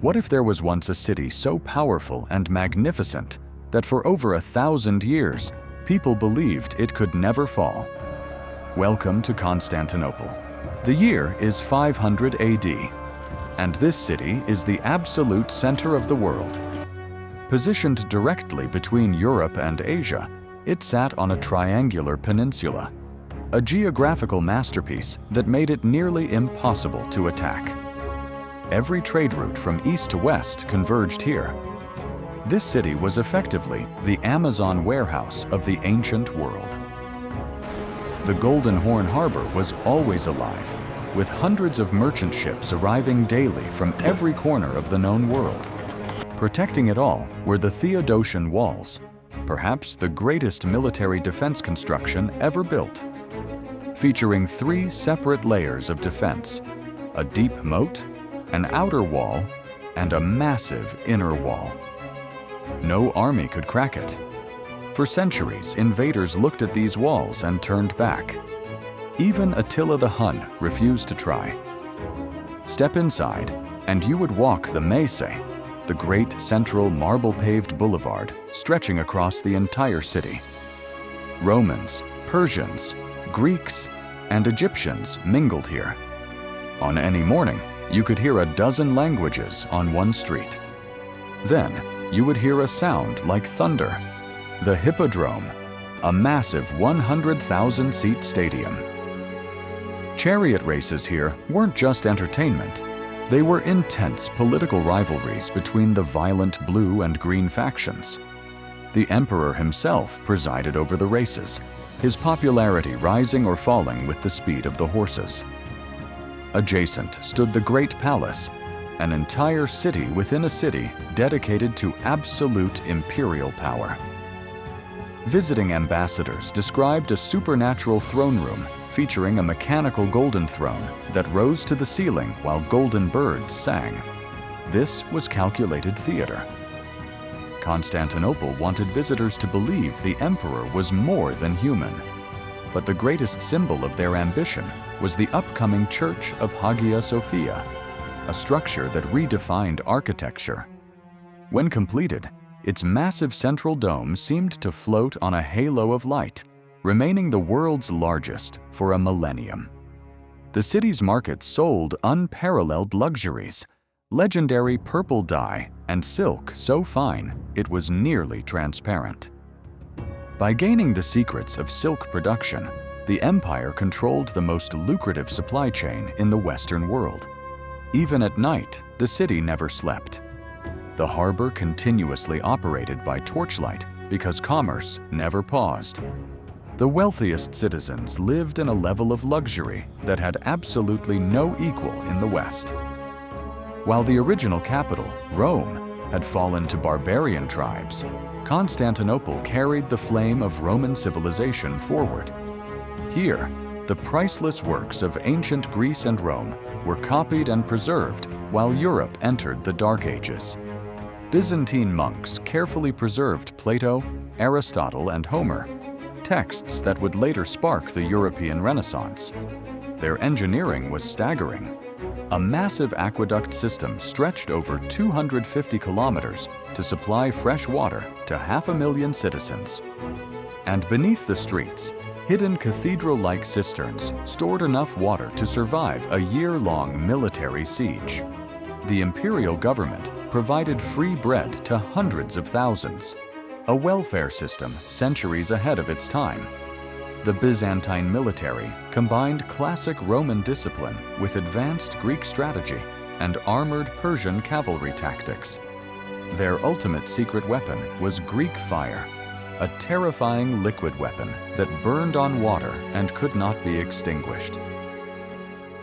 What if there was once a city so powerful and magnificent that for over 1,000 years, people believed it could never fall? Welcome to Constantinople. The year is 500 AD, and this city is the absolute center of the world. Positioned directly between Europe and Asia, it sat on a triangular peninsula, a geographical masterpiece that made it nearly impossible to attack. Every trade route from east to west converged here. This city was effectively the Amazon warehouse of the ancient world. The Golden Horn Harbor was always alive, with hundreds of merchant ships arriving daily from every corner of the known world. Protecting it all were the Theodosian Walls, perhaps the greatest military defense construction ever built. Featuring 3 separate layers of defense, a deep moat, an outer wall, and a massive inner wall. No army could crack it. For centuries, invaders looked at these walls and turned back. Even Attila the Hun refused to try. Step inside, and you would walk the Mese, the great central marble-paved boulevard stretching across the entire city. Romans, Persians, Greeks, and Egyptians mingled here. On any morning, you could hear a dozen languages on one street. Then, you would hear a sound like thunder. The Hippodrome, a massive 100,000-seat stadium. Chariot races here weren't just entertainment. They were intense political rivalries between the violent blue and green factions. The emperor himself presided over the races, his popularity rising or falling with the speed of the horses. Adjacent stood the Great Palace, an entire city within a city dedicated to absolute imperial power. Visiting ambassadors described a supernatural throne room featuring a mechanical golden throne that rose to the ceiling while golden birds sang. This was calculated theater. Constantinople wanted visitors to believe the emperor was more than human. But the greatest symbol of their ambition was the upcoming Church of Hagia Sophia, a structure that redefined architecture. When completed, its massive central dome seemed to float on a halo of light, remaining the world's largest for a millennium. The city's markets sold unparalleled luxuries, legendary purple dye and silk so fine it was nearly transparent. By gaining the secrets of silk production, the empire controlled the most lucrative supply chain in the Western world. Even at night, the city never slept. The harbor continuously operated by torchlight because commerce never paused. The wealthiest citizens lived in a level of luxury that had absolutely no equal in the West. While the original capital, Rome, had fallen to barbarian tribes, Constantinople carried the flame of Roman civilization forward. Here, the priceless works of ancient Greece and Rome were copied and preserved while Europe entered the Dark Ages. Byzantine monks carefully preserved Plato, Aristotle, and Homer, texts that would later spark the European Renaissance. Their engineering was staggering. A massive aqueduct system stretched over 250 kilometers to supply fresh water to 500,000 citizens. And beneath the streets, hidden cathedral-like cisterns stored enough water to survive a year-long military siege. The imperial government provided free bread to hundreds of thousands, a welfare system centuries ahead of its time. The Byzantine military combined classic Roman discipline with advanced Greek strategy and armored Persian cavalry tactics. Their ultimate secret weapon was Greek fire, a terrifying liquid weapon that burned on water and could not be extinguished.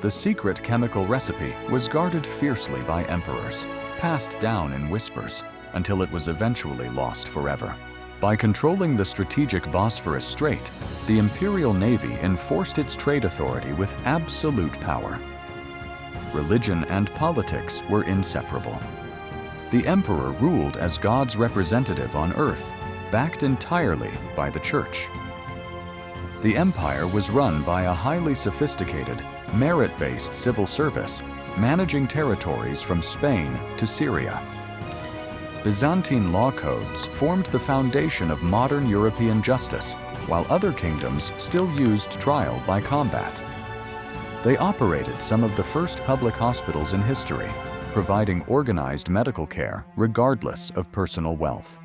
The secret chemical recipe was guarded fiercely by emperors, passed down in whispers, until it was eventually lost forever. By controlling the strategic Bosphorus Strait, the imperial navy enforced its trade authority with absolute power. Religion and politics were inseparable. The emperor ruled as God's representative on earth, backed entirely by the church. The empire was run by a highly sophisticated, merit-based civil service managing territories from Spain to Syria. Byzantine law codes formed the foundation of modern European justice, while other kingdoms still used trial by combat. They operated some of the first public hospitals in history, providing organized medical care regardless of personal wealth.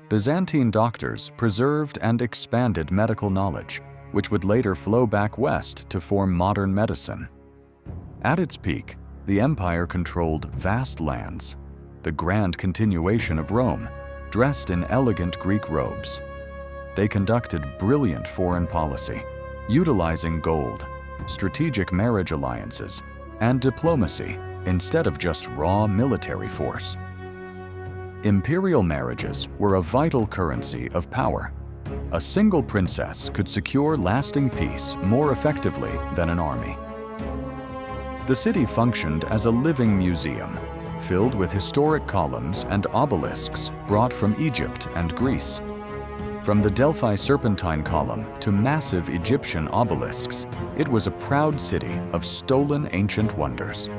Byzantine doctors preserved and expanded medical knowledge, which would later flow back west to form modern medicine. At its peak, the empire controlled vast lands, the grand continuation of Rome, dressed in elegant Greek robes. They conducted brilliant foreign policy, utilizing gold, strategic marriage alliances, and diplomacy instead of just raw military force. Imperial marriages were a vital currency of power. A single princess could secure lasting peace more effectively than an army. The city functioned as a living museum, filled with historic columns and obelisks brought from Egypt and Greece. From the Delphi Serpentine Column to massive Egyptian obelisks, it was a proud city of stolen ancient wonders.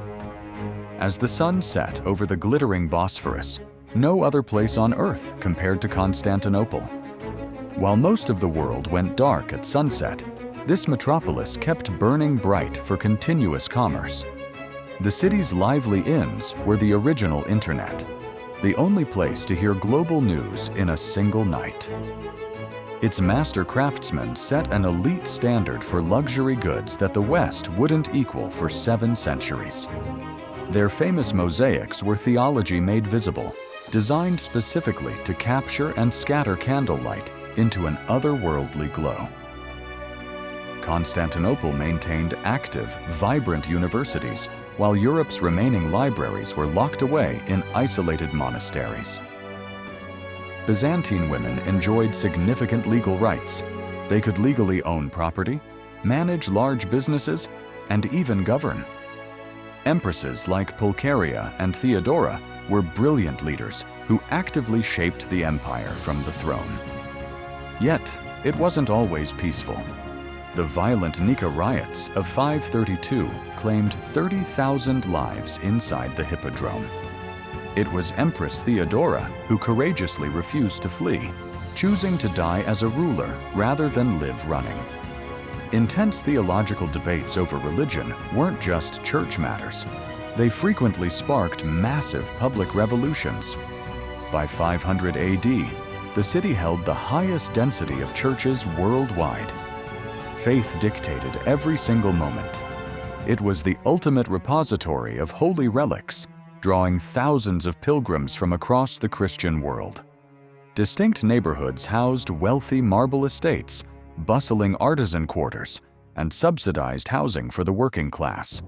As the sun set over the glittering Bosphorus, no other place on Earth compared to Constantinople. While most of the world went dark at sunset, this metropolis kept burning bright for continuous commerce. The city's lively inns were the original internet, the only place to hear global news in a single night. Its master craftsmen set an elite standard for luxury goods that the West wouldn't equal for 7 centuries. Their famous mosaics were theology made visible, designed specifically to capture and scatter candlelight into an otherworldly glow. Constantinople maintained active, vibrant universities, while Europe's remaining libraries were locked away in isolated monasteries. Byzantine women enjoyed significant legal rights. They could legally own property, manage large businesses, and even govern. Empresses like Pulcheria and Theodora were brilliant leaders who actively shaped the empire from the throne. Yet, it wasn't always peaceful. The violent Nika riots of 532 claimed 30,000 lives inside the Hippodrome. It was Empress Theodora who courageously refused to flee, choosing to die as a ruler rather than live running. Intense theological debates over religion weren't just church matters. They frequently sparked massive public revolutions. By 500 AD, the city held the highest density of churches worldwide. Faith dictated every single moment. It was the ultimate repository of holy relics, drawing thousands of pilgrims from across the Christian world. Distinct neighborhoods housed wealthy marble estates, bustling artisan quarters, and subsidized housing for the working class.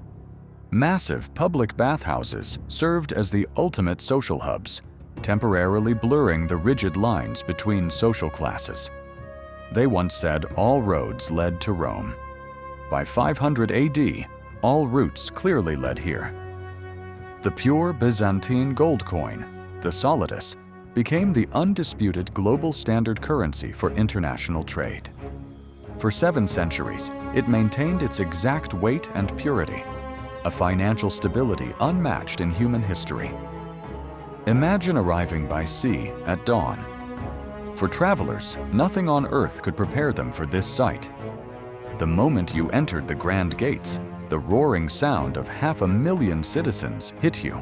Massive public bathhouses served as the ultimate social hubs, temporarily blurring the rigid lines between social classes. They once said all roads led to Rome. By 500 AD, all routes clearly led here. The pure Byzantine gold coin, the solidus, became the undisputed global standard currency for international trade. For 7 centuries, it maintained its exact weight and purity, a financial stability unmatched in human history. Imagine arriving by sea at dawn. For travelers, nothing on earth could prepare them for this sight. The moment you entered the grand gates, the roaring sound of 500,000 citizens hit you.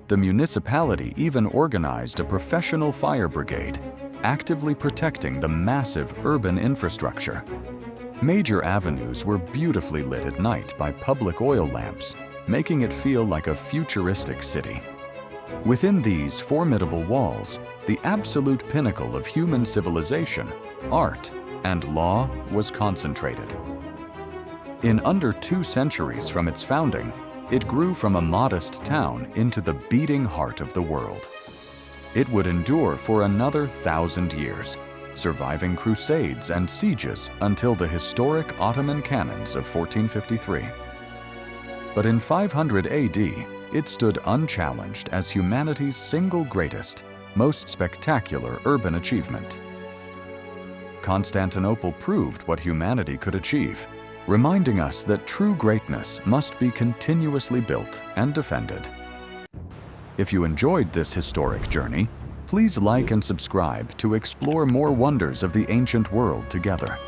The municipality even organized a professional fire brigade, actively protecting the massive urban infrastructure. Major avenues were beautifully lit at night by public oil lamps, making it feel like a futuristic city. Within these formidable walls, the absolute pinnacle of human civilization, art, and law was concentrated. In under 2 centuries from its founding, it grew from a modest town into the beating heart of the world. It would endure for another 1,000 years, surviving crusades and sieges until the historic Ottoman cannons of 1453. But in 500 AD, it stood unchallenged as humanity's single greatest, most spectacular urban achievement. Constantinople proved what humanity could achieve, reminding us that true greatness must be continuously built and defended. If you enjoyed this historic journey, please like and subscribe to explore more wonders of the ancient world together.